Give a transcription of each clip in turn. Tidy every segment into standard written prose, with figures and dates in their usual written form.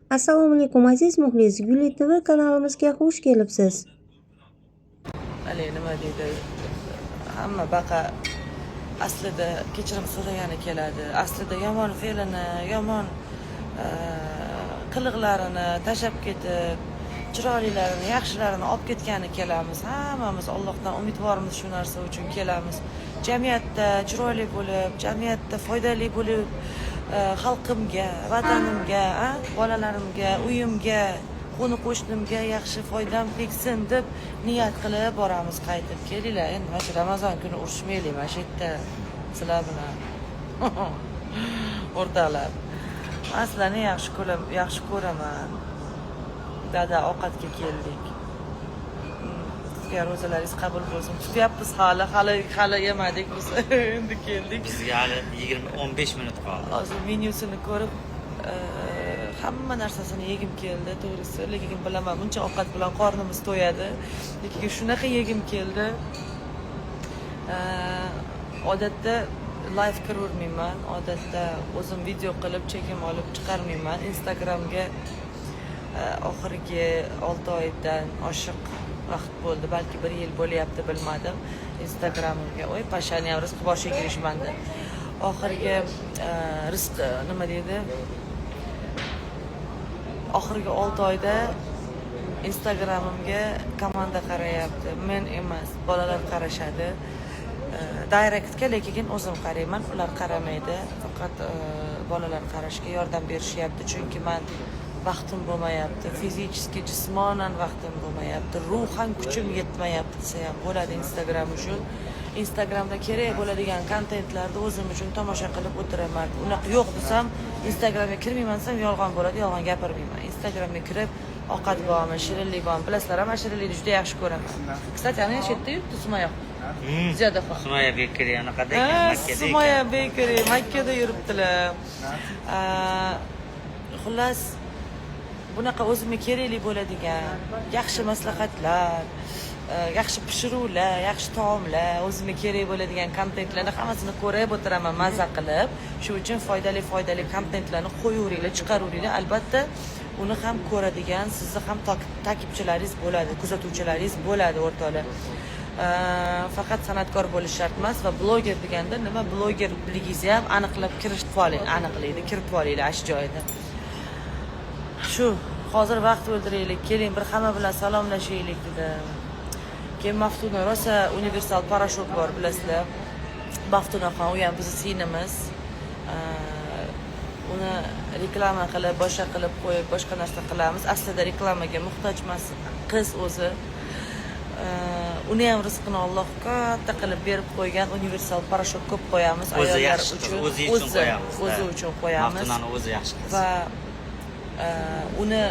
Assalomu alaykum aziz muxlis, Guli TV kanalimizga xush kelibsiz. Nima deydi? Hamma baqa aslida kechirim so'ragani keladi. Aslida yomon fe'lini, yomon qiliqlarini tashlab ketib, chiroylilarini, yaxshilarini olib ketgani kelamiz. Hammamiz Allohdan umidvormiz, shu narsa uchun kelamiz. Jamiyatda chiroyli bo'lib, jamiyatda foydali bo'lib, xalqimga, vatanimga, bolalarimga, uyimga, qo'ni qo'shnimga yaxshi foydam tegsin deb niyat qilib boramiz. Qaytib kelinglar. Endi mana shu Ramazon kuni urushmaylik mana shu yerda sizlar bilan. O'rtoqlar. Sizlarni yaxshi ko'raman. Dada ovqatga keldik. Sizga ro'zalaringiz qabul bo'lsin. Kutyapmiz hali yemadik biz. Endi keldik. Bizga hali 15 minut qoldi. Hozir menyusini ko'rib hamma narsasini yegim keldi, to'g'risi. Lekin bilaman, buncha ovqat bilan qornimiz to'yadi. Lekin shunaqa yegim keldi. Odatda live kiravermayman. Odatda o'zim video qilib, chekim olib chiqarmayman. Instagramga oxirgi 6 oydan oshiq vaqt bo'ldi, balki 1 yil bo'lyapti, bilmadim. Instagramga pashani ham rizq boshiga kirishmandi. Oxirgi rizq nima deydi? Oxirgi 6 oyda Instagramimga komanda qarayapti. Men emas, bolalar qarashadi. Directga lekin o'zim qarayman, ular qaramaydi. Faqat bolalar qarashga yordam berishyapti, chunki men vaqtim bo'lmayapti, fizически, jismonan vaqtim bo'lmayapti, ruhan kuchim yetmayapti desa ham bo'ladi Instagram uchun. Instagramda kerak bo'ladigan kontentlarni o'zim uchun tomosha qilib o'tiraman. Unaqa yo'q desam, Instagramga kirmayman desam yolg'on bo'ladi, yolg'on gapirmayman. Instagramga kirib ovqat bormi, shirinlik bormi, bilasizlar, men shirinlikni juda yaxshi ko'raman. Kстати, ana shu yerda yuribdi Sumoya. Ziyoda xola. Sumoya Bekeri anaqada ekan, Makkada ekan. Sumoya Bekeri Makkada yuribdilar. Xullas, bunaqa o'zimga kerakli bo'ladigan yaxshi maslahatlar, yaxshi pishiruvlar, yaxshi taomlar, o'zimga kerak bo'ladigan kontentlarni hammasini ko'rib o'tiraman maza qilib. Shu uchun foydali kontentlarni qo'yaveringlar, chiqaraveringlar. Albatta, uni ham ko'radigan, sizni ham takibchilaringiz bo'ladi, kuzatuvchilaringiz bo'ladi, o'rtoqlar. Faqat san'atkor bo'lish shart emas va bloger deganda nima? Blogerligingizni ham aniqlab kirib oling, kirib olinglar shu joyda. Shu, hozir vaqt o'ldiraylik, keling bir hamma bilan salomlashaylik dedim. Keyin Maftuna rosa universal parashyut bor, bilasizlar. Maftunaxon, u ham bizni singlimiz. Uni reklama qilib, boshqa qilib qo'yib, boshqa narsa qilamiz. Aslida reklamaga muhtoj emas qiz o'zi. Uni ham rizqini Alloh katta qilib berib qo'ygan, universal parashyut ko'p qo'yamiz ayollar uchun. O'zi uchun qo'yamiz. Maftunani o'zi yaxshi qiz. Va uni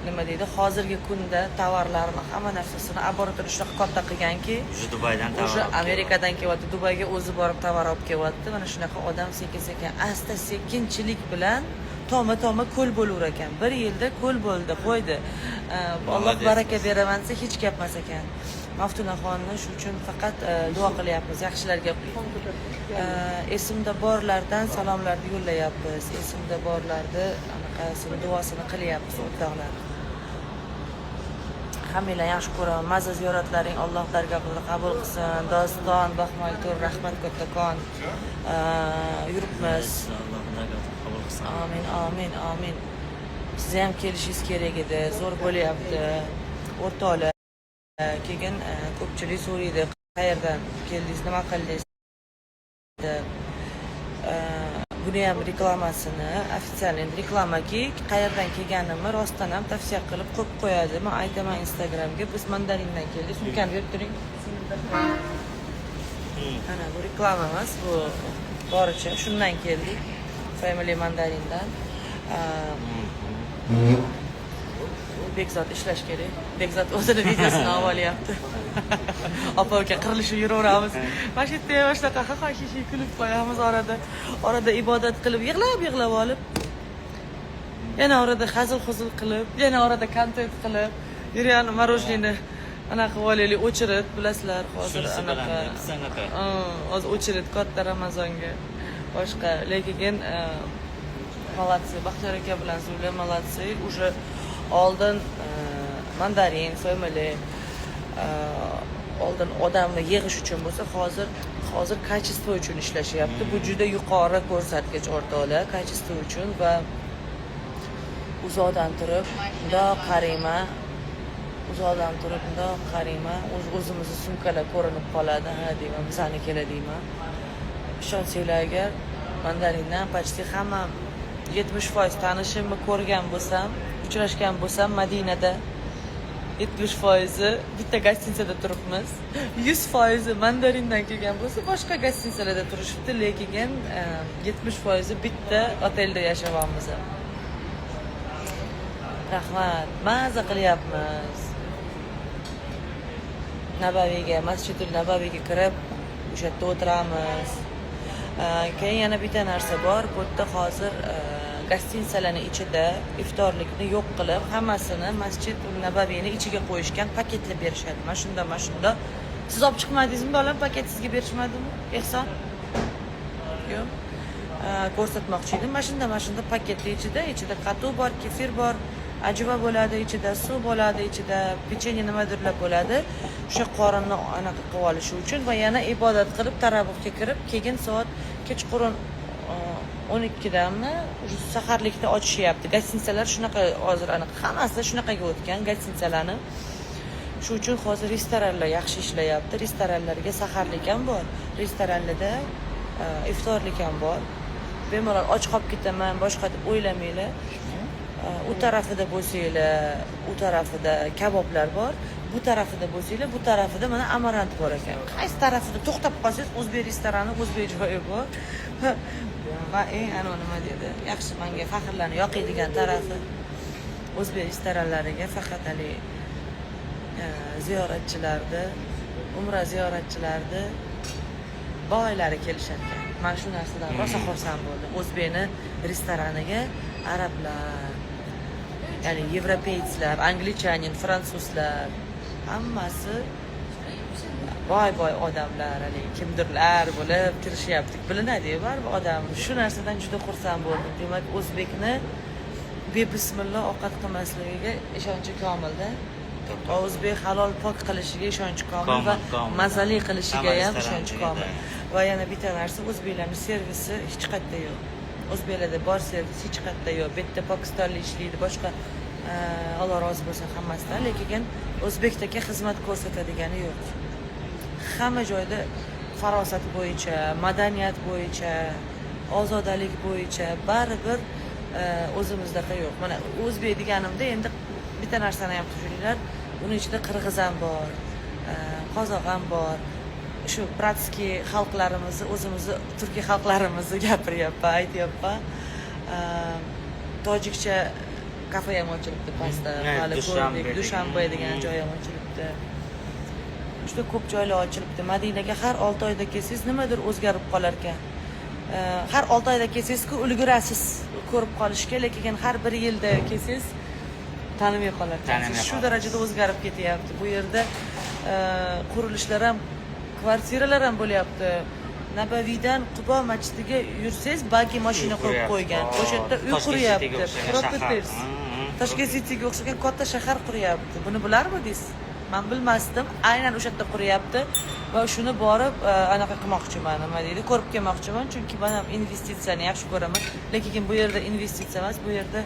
nima deydi, hozirgi kunda tovarlarni hamma narsasini laboratoriya shunaqa katta qilganki, Dubaydan tovar, Amerikadan kelyapti, Dubayga o'zi borib tovar olib kelyapti. Mana shunaqa odam sekin asta sekinchilik bilan toma ko'l bo'lar ekan. 1 yilda ko'l bo'ldi, qo'ydi. Alloh baraka beraman desa hech gap emas ekan. Maftunaxonni shu uchun faqat duo qilyapmiz, yaxshilarga. Esimda borlardan salomlarni yo'llayapmiz. Esimda borlarni anaqasini duosini qilyapmiz, o'rtoqlar. Hammanglar yaxshi ko'raman. Mazza ziyoratlaring Alloh dargohida qabul qilsin. Doston, Baxmaytur, rahmat kattakon. Yuribmiz. Alloh dargohida qabul qilsin. Amin. Siz ham kelishingiz kerak edi. Zo'r bo'lyapti. O'rtoqlar, keyin ko'pchilik so'raydi, qayerdan keldingiz, nima qildingiz? Buni ham reklamasini, ofitsial reklamaki, qayerdan kelganimni rostdan ham tavsiya qilib qo'yib qo'yadi. Men aytaman Instagramga, biz mandarindan keldik. Sumkani berib turing. Ana bu reklama emas, bu boricha shundan keldik. Family mandarindan. Bekzod ishlash kerak. Bekzod o'zini videosini olib olyapti. Opa-uka qirilishib yuraveramiz. Mana shu yerda shunaqa ha-ha-shi kulib qo'yamiz orada ibodat qilib, yig'lab olib. Yana orada hazil-huzul qilib, yana orada kontent qilib, yurgan marojnini anaqa qilib olaylik, o'chirib, bilasizlar, hozir anaqa. Hozir o'chirib katta Ramazonga boshqa, lekin молодцы. Baxtiyor aka bilan Zula молодцы. Уже oldin mandarin, family oldin odamni yig'ish uchun bo'lsa, hozir kачество uchun ishlashyapti. Bu juda yuqori ko'rsatkich o'rtoqlar kачество uchun va uzoqdan turib bundoq qarayman, o'zimizni sumkalar ko'rinib qoladi, ha deyman, bizanikilar deyman. Ishonsanglar agar mandarindan почти hamma 70% tanishimni ko'rgan bo'lsam, uchrashgan bo'lsam Madinada 70% bitta gostinitsada turibmiz. 100% mandarindan kelgan bo'lsa, boshqa gostinitsalarda turishibdi, lekin 70% bitta otelda yashayapmiz. Rahmat, maza qilyapmiz. Nabaviyga, Masjidul Nabaviyga kirib, o'sha yerda o'tiramiz. Keyin yana bitta narsa bor, bu yerda hozir gostinitsalarning ichida iftorlikni yo'q qilib, hammasini Masjidul Nabaviyning ichiga qo'yishgan, paketlab berishadi. Mana shunda. Siz olib chiqmadingizmi, bolam, paket sizga berishmadimi? Ehson? Yo'q. Ko'rsatmoqchi edim. Mana shunda paketning ichida qatuv bor, kefir bor, ajva bo'ladi, ichida suv bo'ladi, ichida pechenye nimadirlar bo'ladi. O'sha qorinni anaqa qilib olish uchun va yana ibodat qilib taravihga kirib, keyin soat kechqurun 12danmi saharlikda ochishyapti. Gostinitsalar shunaqa hozir aniq hammasi shunaqaga o'tgan gostinitsalarni. Shu uchun hozir restoranlar yaxshi ishlayapti. Restoranlarga saharlik ham bor, restoranlarda iftorlik ham bor. Bemalol och qolib ketaman, boshqa deb o'ylamanglar. U tarafida bo'lsanglar, u tarafida kaboblar bor. Bu tarafida bo'lsanglar, bu tarafida mana amarant bor ekan. Qaysi tarafida to'xtab qolsangiz, o'zbek restorani, o'zbek joyi bor. Va nima dedi? Yaxshi, menga faxrlanib yoqiydigan tarafi o'zbek restoranlariga faqat hali ziyoratchilarni, umra ziyoratchilarni boylari kelishar ekan. Men shu narsadan rosa xursand bo'ldim. O'zbekni restoraniga arablar, ya'ni yevropeytslar, anglichanin, fransuzlar hammasi boy odamlar, hali kimdirlar bo'lib kirishyapti. Bilinadi-ku baribir odam. Shu narsadan juda xursand bo'ldim. Demak, o'zbekni bebismillah ovqat qilmasligiga ishonchi komilda. O'zbek halol pok qilishiga ishonchi komil va mazali qilishiga ham ishonchi komil. Va yana bitta narsa, o'zbeklarning servisi hech qayerda yo'q. O'zbeklarda bor servis hech qayerda yo'q. Bu yerda pokistonlik ishlaydi, boshqa Alloh rozi bo'lsin hammasidan, lekin o'zbekdagi xizmat ko'rsatadigani yo'q. Hamma joyda farosat bo'yicha, madaniyat bo'yicha, ozodalik bo'yicha baribir o'zimizdaqa yo'q. Mana o'zbek deganimda endi bitta narsani ham tushuninglar, uning ichida qirg'iz ham bor, qozoq ham bor. Shu bratskiy xalqlarimizni, o'zimizni turkiy xalqlarimizni gapiryapman, aytyapman. Tojikcha kafe ham ochilibdi pastda, hali ko'rdik, Dushanbe degan joy ham ochilibdi. Juda ko'p joylar ochilibdi. Madinaga har 6 oyda kelsangiz nimadir o'zgarib qolar ekan. Har 6 oyda kelsangiz-ku ulgurasiz ko'rib qolishga, lekin har 1 yilda kelsangiz tanimay qolar ekansiz. Shu darajada o'zgarib ketyapti. Bu yerda qurilishlar ham, kvartiralar ham bo'lyapti. Nabaviydan Qubo masjidiga yursangiz, balki mashina qo'yib qo'ygan. O'sha yerda uy quryapti. Propeters. Tashkent Cityga o'xshagan katta shahar quryapti. Buni bilarmidingiz? Men bilmasdim. Aynan o'sha yerda quryapti va shuni borib anaqa qilmoqchiman, nima deydi, ko'rib kelmoqchiman, chunki men ham investitsiyani yaxshi ko'raman. Lekin bu yerda investitsiya emas, bu yerda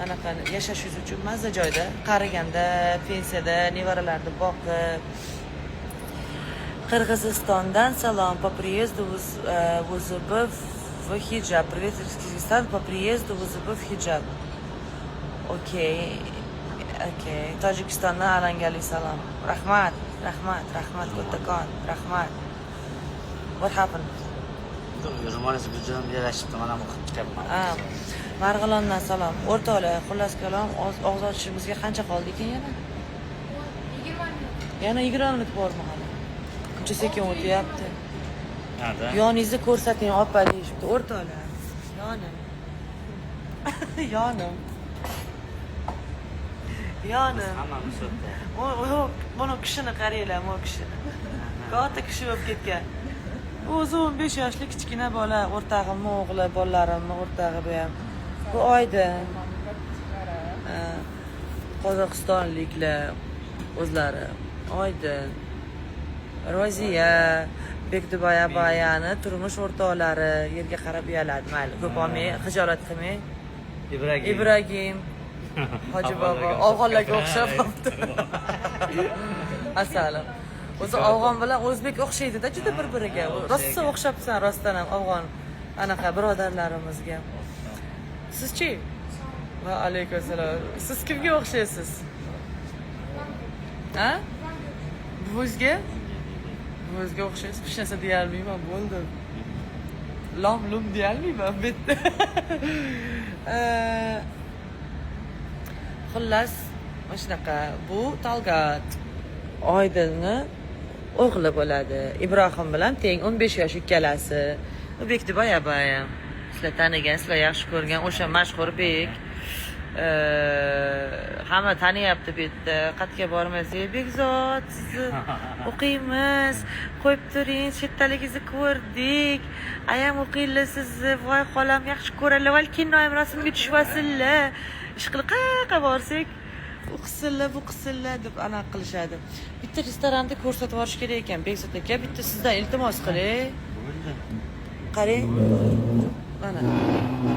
anaqa yashashingiz uchun mazza joyda, qariganda, pensiyada, nevaralarni boqib. Qirg'izistondan salom, по приезду в УЗБ в хиджаб. Привет, Кыргызстан, по приезду в УЗБ в хиджаб. Окей. Tojikistondan alangali salom. Rahmat, kattakon. Rahmat. What happened? Yurmangiz bujon yarashibdi, mana bu kitabman. Marg'ilondan salom. O'rtoqlar, xullas kalom, og'iz ochishimizga qancha qoldi ekan yana? 20 minut. Yana 20 minut bormi hali? Qancha sekin o'tyapti. Yoningizni ko'rsating, opa deyishibdi. O'rtoqlar. Yonim. Hammamiz o'tdi. Buni kishini qaranglar, bu kishini. Katta kishi bo'lib ketgan. O'zi 15 yoshli kichkina bola, o'rtog'imning o'g'li, bolalarimning o'rtog'i bu ham. Bu Oydin. Qozog'istonliklar o'zlari. Oydin. Roziya, Bekduboy Abayani turmush o'rtoqlari yerga qarab uyaladi. Mayli, ko'p olmay, xijolat qilmay. Ibragim. Hoji bobo afg'onlarga o'xshab qolibdi. Asalim. O'zi afg'on bilan o'zbek o'xshaydi-da juda bir-biriga. Rosa o'xshabsan rostdan ham afg'on anaqa birodarlarimizga. Sizchi? Va alaykum assalom. Siz kimga o'xshaysiz? Ha? Buvizga? Buvizga o'xshaysiz. Hech narsa deya olmayman, bo'ldi. Lom-lum deya olmayman, bitta. Xullas, mana shunaqa. Bu Talgat Oydinni o'g'li bo'ladi. Ibrohim bilan teng 15 yosh ikkalasi. Bekduboy Abaya. Sizlar tanigan, sizlar yaxshi ko'rgan o'sha mashhur bek. Hamma taniyapti bu yerda. Qatga bormasak, Bekzod, sizni o'qiymiz. Qo'yib turing, chetdaligingizni ko'rdik. Ayam o'qiylar sizni. Voy xolam yaxshi ko'radilar. Val kino ham rasmga tushvasinlar. Ish qilib qayerga borsak, u qilsinlar, bu qilsinlar deb anaqa qilishadi. Bitta restoranda ko'rsatib yuborish kerak ekan, Bekzod aka. Bitta sizdan iltimos qiling. Qarang. Mana.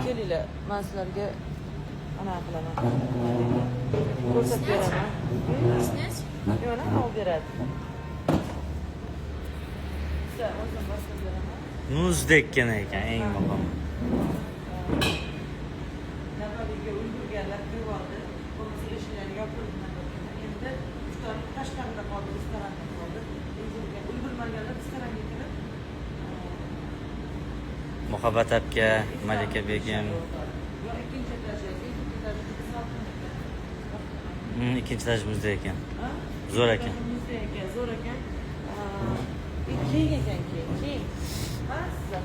Kelinglar, men sizlarga anaqa qilaman. Ko'rsatib beraman. Yo'q, olib beradi. Muzdekkan ekan eng muhimi. Nafabiga ulgurganlar kirib oldi. Bo'lmasa eshiklar yopildi. Endi iftor tashqarida qoldi, restoranda qoldi. Ulgurmaganlar restoranga kirib Muhabbat aka, Malika begim. ikkinchi etajga, Ikkinchi etaj muzda ekan. Zo'r ekan. Zo'r ekan. Keng ekan, keng. Massa.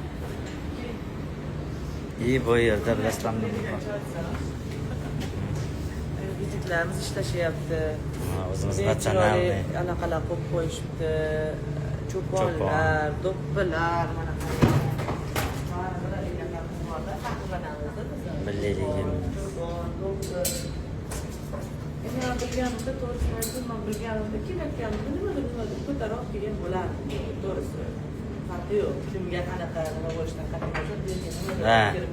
Bu yerda rastamni Vizitlarimiz ishlashyapti. o'zimiz nasionalniy Anaqalar qo'yib qo'yishibdi. Cho'ponlar, do'ppilar, mana birligim. Men bilganimda to'g'risini aytsam, men bilganimda kelayotganimda nimadir ko'taroq kelgan bo'lardi. To'g'risi. Farqi yo'q. Kimga qanaqa nima bo'lishidan qat'iy nazar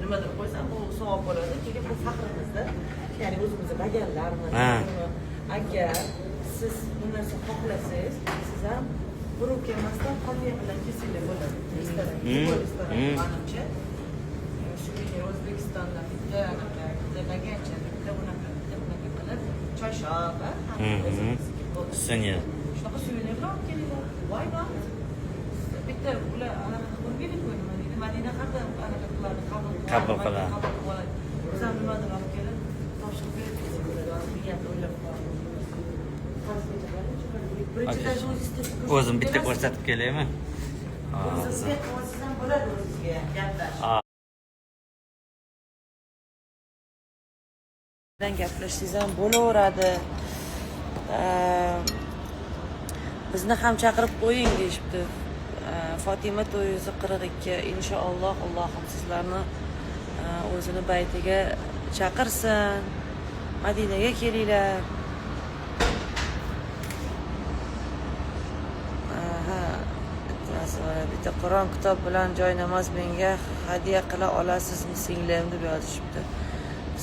nimadir qo'ysam, bu savob bo'ladi. Chunki bu faxrimizda, ya'ni o'zimizni baganlarmiz. Agar siz bu narsa xohlasangiz, siz ham bir kelmasdan qatiy bilan kesinglar bo'ladi. Manimcha, shuning O'zbekistonda bitta bagancha, bitta unaqa qilib, choyshab, Suvenir. shunaqa suvenirlar olib kelinglar. Why not? Bitta ular anaqa qilib qo'ydim. Madina qanday anaqa qiladi, qabul qiladi. Biz ham nimadir olib kelib, topshirib berdik. Niyatni o'ylab O'zim bitta ko'rsatib kelaymi? Sizga siz ham bo'ladi o'zingizga gaplash. Gaplashsangiz ham bo'laveradi. Bizni ham chaqirib qo'ying deyishibdi. Fatima to'yisi 42. Inshaalloh Allohim sizlarni o'zini baytiga chaqirsin. Madinaga kelinglar. Bitta Qur'on kitob bilan joy namoz menga hadya qila olasizmi singlim deb yozishibdi.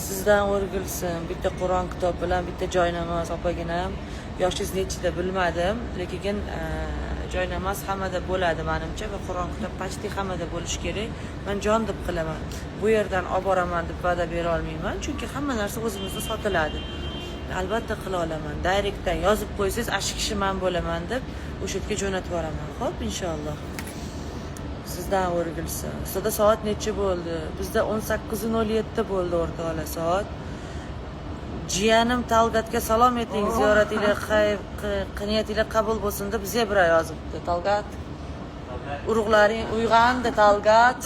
Sizdan o'rgilsin. Bitta Qur'on kitob bilan bitta joy namoz opaginam. Yoshingiz nechida bilmadim, lekin joy namoz hammada bo'ladi menimcha va Qur'on kitob почти hammada bo'lishi kerak. Men jon deb qilaman. Bu yerdan olib boraman deb va'da bera olmayman, chunki hamma narsa o'zimizda sotiladi. Albatta qila olaman. Direktdan yozib qo'ysangiz, ashi kishi men bo'laman deb o'sha yerga jo'natib yuboraman. Xo'p, inshaalloh. Sizdan o'rgilsin. Sizda soat necha bo'ldi? Bizda 18:07 bo'ldi o'rtoqlar soat. Jiyanim Talgatga salom eting, ziyoratinglar niyatinglar qabul bo'lsin deb zebra yozibdi. Talgat. Urug'laring uyg'ondi, Talgat.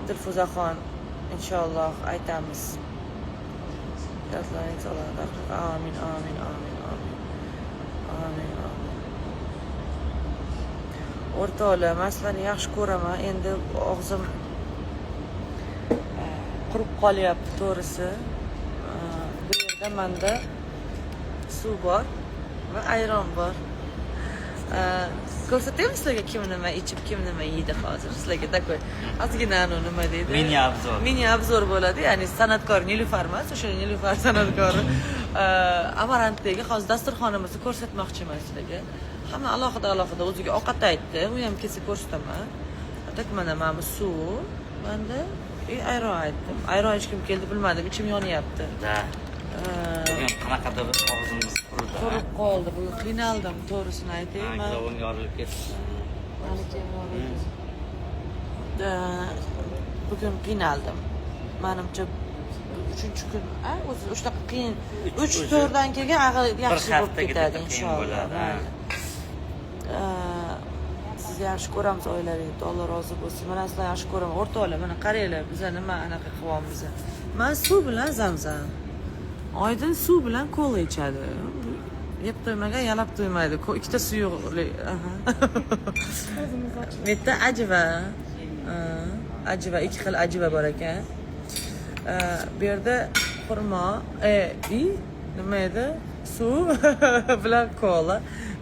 Dilfuzaxon, inshaalloh aytamiz. Yodlaring salomat. Amin, amin, amin, amin. Amin, amin. o'rtoqlar, men sizlarni yaxshi ko'raman. Endi og'zim qurib qolyapti to'g'risi. Bu yerda menda suv bor va ayron bor. Ko'rsataymi sizlarga kim nima ichib, kim nima yeydi hozir. Sizlarga takoy ozgina nima deydi? Mini obzor. Mini obzor bo'ladi. Ya'ni san'atkor Nilufar emas, o'sha Nilufar san'atkori. Amarantdagi hozir dasturxonimizni ko'rsatmoqchiman sizlarga. Hamma alohida o'ziga ovqat aytdi. U ham kelsa ko'rsataman. Tak mana bu suv, menda ayron aytdim. Ayron ichkim keldi bilmadim, ichim yonyapti. Da. Bugun qanaqadir og'zimiz quridi. Qurib qoldi. Bu qiynaldim, to'g'risini aytaymi. Mikrofon yorilib ketdi. Bugun qiynaldim. Menimcha 3-kun, o'zi shunaqa qiyin. 3-4dan keyin yaxshi bo'lib ketadi inshaalloh. Siz yaxshi ko'ramiz oilangizni, Alloh rozi bo'lsin. Mana sizlarni yaxshi ko'raman. O'rtoqlar, mana qaranglar, bizlar nima anaqa qilyapmiz. Men suv bilan zamzam. Oydin suv bilan kola ichadi. Yeb to'ymagan yalab to'ymaydi. Ikkita suyuqlik. Bitta ajiva. Ajiva, 2 xil ajiva bor ekan. Bu yerda xurmo, nima edi? Suv bilan kola.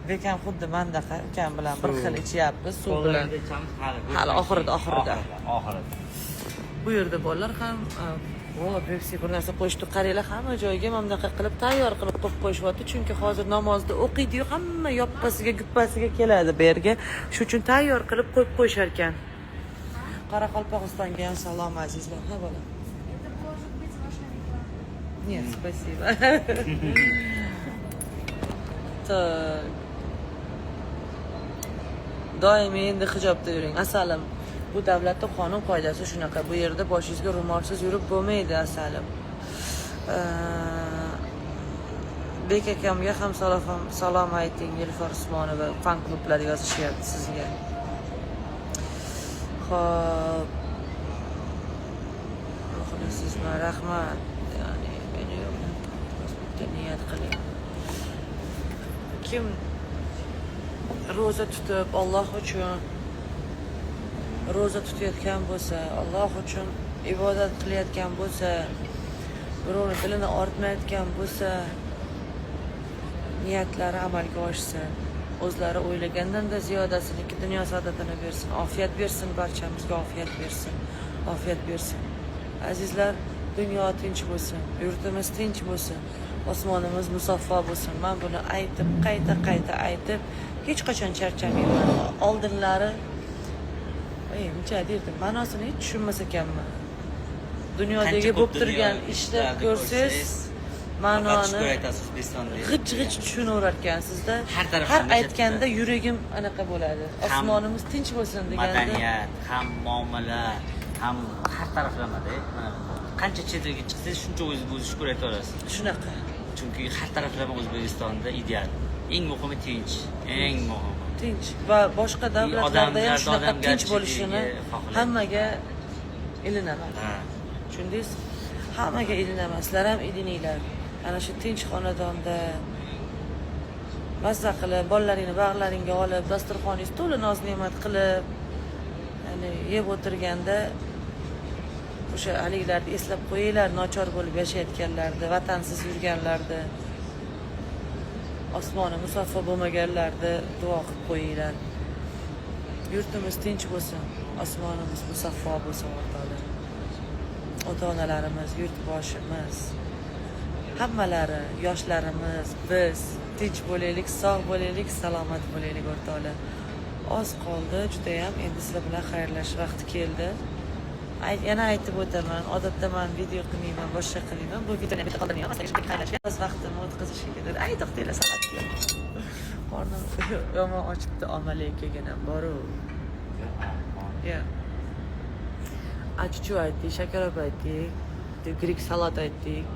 Bekam xuddi mendaqa ukam bilan bir xil ichyapmiz, suv bilan. Hali oxirida. Bu yerda bolalar ham Pepsi bir narsa qo'yishdi. Qaranglar, hamma joyga mamdaqa qilib tayyor qilib qo'yib qo'yishyapti. Chunki hozir namozda o'qiydi-yu, hamma yoppasiga, guppasiga keladi bu yerga. Shuning uchun tayyor qilib qo'yib qo'yishar ekan. Qoraqalpog'istonga ham salom azizlar. Ha bola. Нет, спасибо. Так. Doimiy endi hijobda yuring. Asalim, bu davlatda qonun qoidasi shunaqa. Bu yerda boshingizga ro'molsiz yurib bo'lmaydi, asalim. Bek akamga ham salom ayting. Nilufar Usmonova fan klublar yozishyapti sizga. Xo'p. Muxlisizmi? Rahmat. Ya'ni meni niyat qiling. Kim ro'za tutib Alloh uchun ro'za tutayotgan bo'lsa, Alloh uchun ibodat qilayotgan bo'lsa, birovning tilini ortmayotgan bo'lsa, niyatlari amalga oshsin. O'zlari o'ylagandan-da ziyodasini dunyo saodatini bersin, ofiyat bersin, barchamizga ofiyat bersin, ofiyat bersin. Azizlar, dunyo tinch bo'lsin, yurtimiz tinch bo'lsin, osmonimiz musaffo bo'lsin. Men buni aytib, qayta aytib hech qachon charchamayman. Oldinlari muncha derdim, ma'nosini hech tushunmas ekanman. Dunyodagi bo'lib turgan ishlar ko'rsangiz, ma'noni g'ich tushunaverar ekansizda. Har aytganda yuragim anaqa bo'ladi. Osmonimiz tinch bo'lsin deganda. Madaniyat, ham muomala, ham har taraflamada. Qancha chet elga chiqsangiz, shuncha o'zingizni shukur ayta olasiz. Shunaqa. Chunki har taraflama O'zbekistonda ideal. Eng muhimi tinch, eng muhimi. Tinch va boshqa davlatlarda ham shunaqa tinch bo'lishini hammaga ilinaman. Tushundingiz? Hammaga ilinaman. Sizlar ham ilininglar. Ana shu tinch xonadonda mazza qilib, bolalaringni bag'laringga olib, dasturxoningiz to'la noz-ne'mat qilib, ya'ni yeb o'tirganda o'sha haligilarni eslab qo'yinglar, nochor bo'lib yashayotganlarni, vatansiz yurganlarni, osmoni musaffo bo'lmaganlarni duo qilib qo'yinglar. Yurtimiz tinch bo'lsin, osmonimiz musaffo bo'lsin, o'rtoqlar. Ota-onalarimiz, yurtboshimiz, hammalari, yoshlarimiz, biz tinch bo'laylik, sog' bo'laylik, salomat bo'laylik, o'rtoqlar. Oz qoldi, juda ham endi sizlar bilan xayrlashish vaqti keldi. Yana aytib o'taman, odatda men video qilmayman, boshqa qilmayman. Bu videoni bitta qoldirmayman, xayrlashga o'z vaqtimni o'tkazishga kerak. Ay, to'xtanglar, salatga. Qornim yomon ochibdi, omali kelganam boru. Ya. Achuchu aytdik, shakarop aytdik, grek salat aytdik.